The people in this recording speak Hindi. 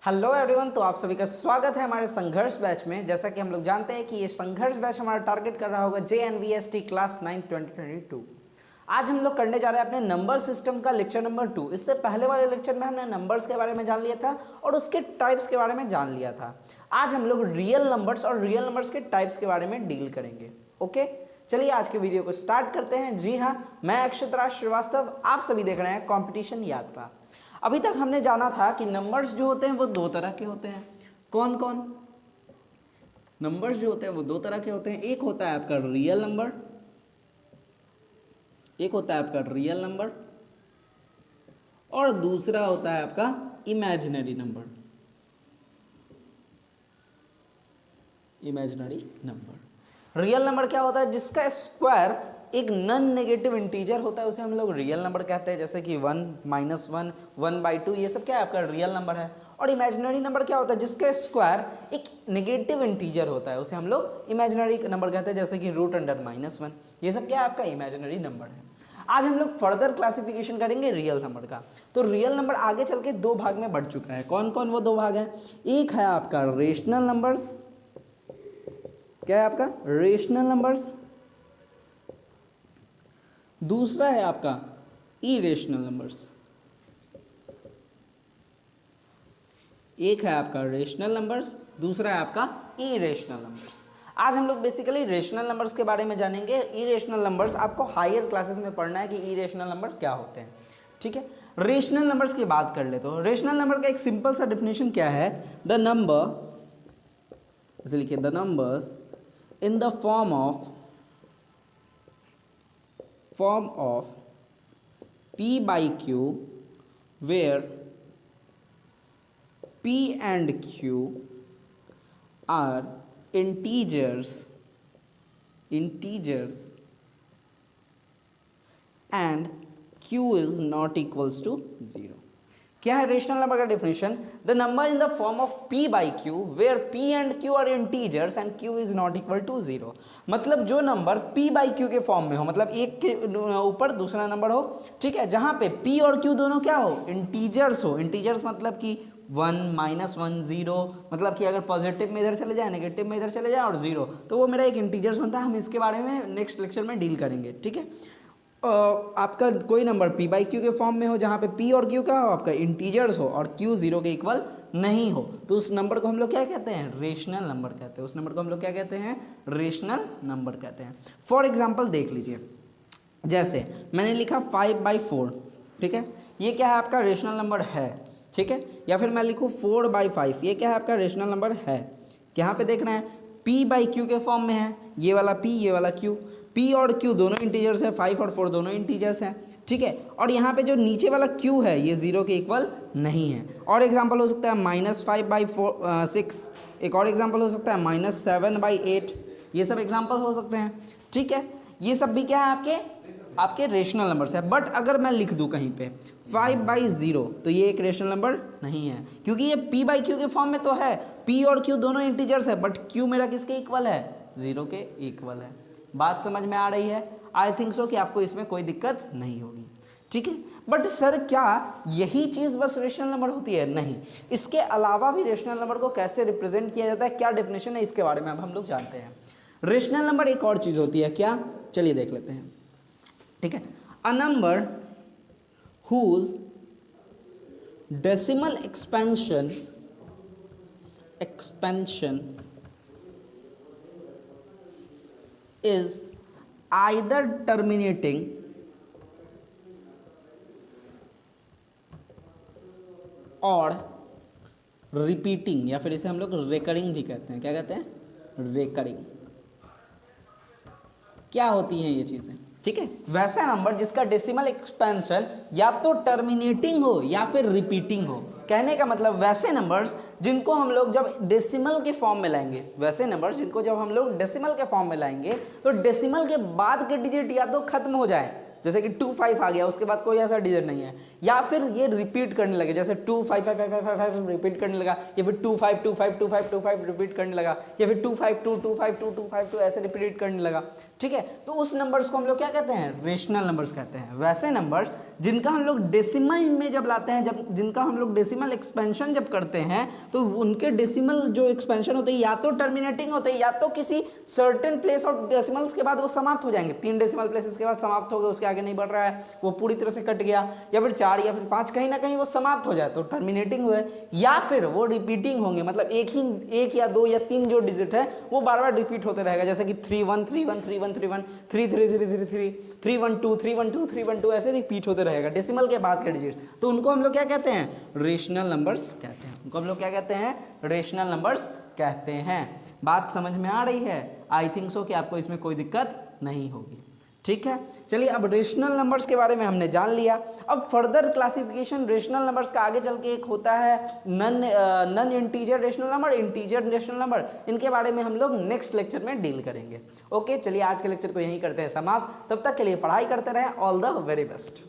हेलो एवरीवन, तो आप सभी का स्वागत है हमारे संघर्ष बैच में। जैसा कि हम लोग जानते हैं कि ये संघर्ष बैच हमारा टारगेट कर रहा होगा JNVST क्लास 9 2022। आज हम लोग करने जा रहे हैं अपने नंबर सिस्टम का लेक्चर नंबर 2। इससे पहले वाले लेक्चर में हमने नंबर्स के बारे में जान लिया था और उसके टाइप्स के बारे में जान लिया था। आज हम लोग रियल नंबर्स और रियल नंबर्स के टाइप्स के बारे में डील करेंगे। ओके, चलिए आज के वीडियो को स्टार्ट करते हैं। जी हाँ, मैं अक्षत राज श्रीवास्तव, आप सभी देख रहे हैं कॉम्पिटिशन यात्रा। अभी तक हमने जाना था कि नंबर्स जो होते हैं वो दो तरह के होते हैं। कौन कौन? नंबर्स जो होते हैं वो दो तरह के होते हैं। एक होता है आपका रियल नंबर, एक होता है आपका रियल नंबर और दूसरा होता है आपका imaginary number. Imaginary number, real number क्या होता है? जिसका स्क्वायर एक नॉन नेगेटिव इंटीजर होता है, उसे हम लोग रियल नंबर कहते हैं। जैसे कि 1, -1, 1/2, ये सब क्या है आपका रियल नंबर है। और इमेजिनरी नंबर क्या होता है? जिसका स्क्वायर एक नेगेटिव इंटीजर होता है, उसे हम लोग इमेजिनरी नंबर कहते हैं। जैसे कि √(-1), ये सब क्या है आपका इमेजिनरी नंबर है। आज हम लोग फर्दर क्लासिफिकेशन करेंगे रियल नंबर का। तो रियल नंबर आगे चल के दो भाग में बढ़ चुका है। कौन कौन वो दो भाग हैं? एक है आपका रेशनल नंबर्स। क्या है आपका? Rational numbers. दूसरा है आपका इरेशनल नंबर्स। एक है आपका रेशनल नंबर्स, दूसरा है आपका इरेशनल नंबर्स। आज हम लोग बेसिकली रेशनल नंबर्स के बारे में जानेंगे। इरेशनल नंबर्स आपको हायर क्लासेस में पढ़ना है कि इरेशनल नंबर क्या होते हैं। ठीक है, रेशनल नंबर्स की बात कर ले तो रेशनल नंबर का एक सिंपल सा डेफिनेशन क्या है? द नंबर, इसे लिखिए, the numbers in the form of P/Q where P and Q are integers and Q is not equals to 0। क्या है रेशनल नंबर का definition? The number in the form of P/Q where P and Q are integers and Q is not equal to 0। मतलब जो नंबर P/Q के फॉर्म में हो, मतलब एक के ऊपर दूसरा नंबर हो, ठीक है, जहां पे P और Q दोनों क्या हो? इंटीजर्स हो। इंटीजर्स मतलब कि 1, -1, 0, मतलब कि अगर पॉजिटिव में इधर चले जाए, नेगेटिव में इधर चले जाए और 0, तो वो मेरा एक इंटीजर्स बनता है। हम इसके बारे में नेक्स्ट लेक्चर में डील करेंगे। ठीक है, आपका कोई नंबर P/Q के फॉर्म में हो जहाँ पे P और Q क्या हो? आपका इंटीजर्स हो और Q 0 के इक्वल नहीं हो, तो उस नंबर को हम लोग क्या कहते हैं? रेशनल नंबर कहते हैं। उस नंबर को हम लोग क्या कहते हैं? रेशनल नंबर कहते हैं। फॉर एग्जाम्पल देख लीजिए, जैसे मैंने लिखा 5/4, ठीक है, ये क्या है? आपका रेशनल नंबर है। ठीक है, या फिर मैं लिखूँ 4/5, ये क्या है? आपका रेशनल नंबर है। यहाँ पे देखना है P/Q के फॉर्म में है, ये वाला P, ये वाला Q। P और Q दोनों इंटीजर्स हैं, 5 और 4 दोनों इंटीजर्स हैं। ठीक है, और यहाँ पे जो नीचे वाला Q है ये 0 के इक्वल नहीं है। और एग्जाम्पल हो सकता है -5/6, एक और एग्जाम्पल हो सकता है -7/8, ये सब एग्जाम्पल हो सकते हैं। ठीक है, ये सब भी क्या है? आपके रेशनल नंबर है। बट अगर मैं लिख दूं कहीं पे 5/0, तो ये एक रेशनल नंबर नहीं है, क्योंकि ये P/Q के फॉर्म में तो है। P और Q दोनों इंटीजर्स है, बट Q मेरा किसके इक्वल है? 0 के इक्वल है। बात समझ में आ रही है? आई थिंक सो कि आपको इसमें कोई दिक्कत नहीं होगी। ठीक है, बट सर क्या यही चीज़ बस रेशनल नंबर होती है? नहीं, इसके अलावा भी रेशनल नंबर को कैसे रिप्रेजेंट किया जाता है, क्या डेफिनेशन है, इसके बारे में अब हम लोग जानते हैं। रेशनल नंबर एक और चीज़ होती है, क्या? चलिए देख लेते हैं। ठीक है, a number whose decimal expansion is either terminating और रिपीटिंग, या फिर इसे हम लोग रेकरिंग भी कहते हैं। क्या कहते हैं? रेकरिंग। क्या होती हैं ये चीज़ें? ठीक है, वैसा नंबर जिसका डेसिमल एक्सपेंशन या तो टर्मिनेटिंग हो या फिर रिपीटिंग हो। कहने का मतलब वैसे नंबर्स जिनको हम लोग जब डेसिमल के फॉर्म में लाएंगे, वैसे नंबर्स जिनको जब हम लोग डेसिमल के फॉर्म में लाएंगे तो डेसिमल के बाद के डिजिट या तो खत्म हो जाए, जैसे कि 2 5 आ गया, उसके बाद कोई ऐसा डिजिट नहीं है, या फिर ये रिपीट करने लगे, जैसे 2 5 5 5 5 5 रिपीट करने लगा, या फिर 2 5 2 5 2 5 2 5 रिपीट करने लगा, या फिर 2 5 2 2 5 2 2 5 2 ऐसे रिपीट करने लगा, ठीक है। तो उस नंबर्स को हम लोग क्या कहते हैं, रेशनल नंबर्स कहते हैं। वैसे नंबर्स जिनका हम लोग डेसिमल में जब लाते हैं, जब जिनका हम लोग डेसिमल एक्सपेंशन जब करते हैं, तो उनके डेसिमल जो एक्सपेंशन होते हैं या तो टर्मिनेटिंग होते हैं, या तो किसी सर्टेन प्लेस ऑफ डेसिमल्स के बाद वो समाप्त हो जाएंगे। 3 डेसिमल प्लेसेस के बाद समाप्त हो गए, उसके आगे नहीं बढ़ रहा है, वो पूरी तरह से कट गया, या फिर 4 या फिर 5 कहीं ना कहीं वो समाप्त हो जाए तो टर्मिनेटिंग हुए, या फिर वो रिपीटिंग होंगे, मतलब एक या 2 या 3 जो डिजिट है वो बार बार रिपीट होते रहेगा, जैसे कि 3 1 3 1 3 1 3 1 3 3 3 3 3 3 1 2 3 1 2 3 1 2 ऐसे रिपीट होते रहेगा डेसिमल के बाद के डिजिट्स। तो उनको हम लोग क्या कहते हैं, रेशनल नंबर्स कहते हैं। उनको हम लोग क्या कहते हैं, रेशनल नंबर्स कहते हैं। बात समझ में आ रही है? आई थिंक सो कि आपको इसमें कोई दिक्कत नहीं होगी, ठीक है। चलिए, अब रेशनल नंबर्स के बारे में हमने जान लिया। अब फर्दर क्लासिफिकेशन रेशनल नंबर्स का आगे चल के एक होता है non integer rational number, integer rational number. इनके बारे में हम लोग नेक्स्ट लेक्चर में डील करेंगे। ओके, चलिए आज के लेक्चर को यहीं करते हैं समाप्त। तब तक के लिए पढ़ाई करते रहें। All the very best.